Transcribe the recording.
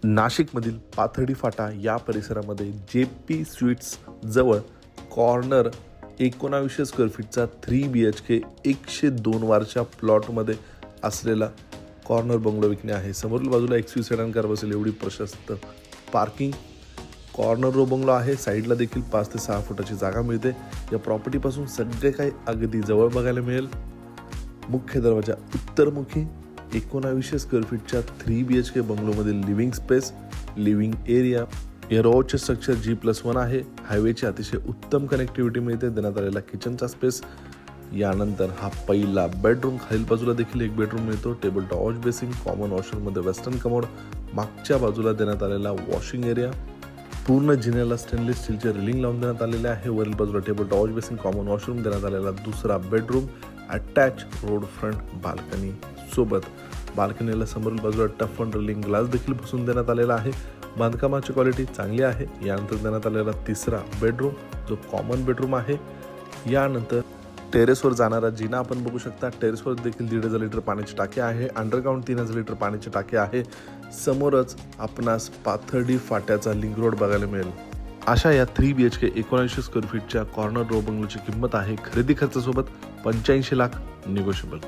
नाशिकमधील पाथर्डी फाटा या परिसरामध्ये JP स्वीट्स जवळ कॉर्नर 1900 स्क्वेअर फीटचा 3 BHK 102 वारच्या प्लॉटमध्ये असलेला कॉर्नर बंगलो विकणे आहे. समोरील बाजूला XUV सेडान कार बसेल एवढी प्रशस्त पार्किंग, कॉर्नर रो बंगलो आहे. साईडला देखील 5 ते 6 फुटाची जागा मिळते. या प्रॉपर्टीपासून सगळे काही अगदी जवळ बघायला मिळेल. मुख्य दरवाजा उत्तरमुखी, 1900 स्क्वेअर फीटच्या 3 BHK बंगलोमधील लिव्हिंग स्पेस, लिव्हिंग एरिया, या रोडचे स्ट्रक्चर G+1 आहे. हायवेची अतिशय उत्तम कनेक्टिव्हिटी मिळते. देण्यात आलेला किचनचा स्पेस. यानंतर हा पहिला बेडरूम. खालील बाजूला देखील एक बेडरूम मिळतो. Table top wash basin, common वॉशरूममध्ये वेस्टर्न कमोड, मागच्या बाजूला देण्यात आलेला वॉशिंग एरिया. पूर्ण जिन्याला स्टेनलेस स्टीलचे रिलिंग लावून देण्यात आलेले आहे. वरील बाजूला table top wash basin, common washroom, देण्यात आलेला दुसरा bedroom, attach road front balcony सोबत. बाल्कनीला समोरील बाजूला टफ अँड रिलिंग ग्लास देखील बसवून देण्यात आलेला आहे. बांधकामाची क्वालिटी चांगली आहे. यानंतर देण्यात आलेला तिसरा बेडरूम जो कॉमन बेडरूम आहे. यानंतर टेरेसवर जाणारा जिना आपण बघू शकता. टेरेसवर देखील 1,500 लिटर पाण्याची टाकी आहे. अंडरग्राऊंड 3,000 लिटर पाण्याची टाकी आहे. समोरच आपणास पाथर्डी फाट्याचा लिंक रोड बघायला मिळेल. अशा या 3 BHK 1900 स्क्वेअर फीटच्या कॉर्नर रो बंगलोची किंमत आहे खरेदी खर्चासोबत 85 लाख निगोशिएबल.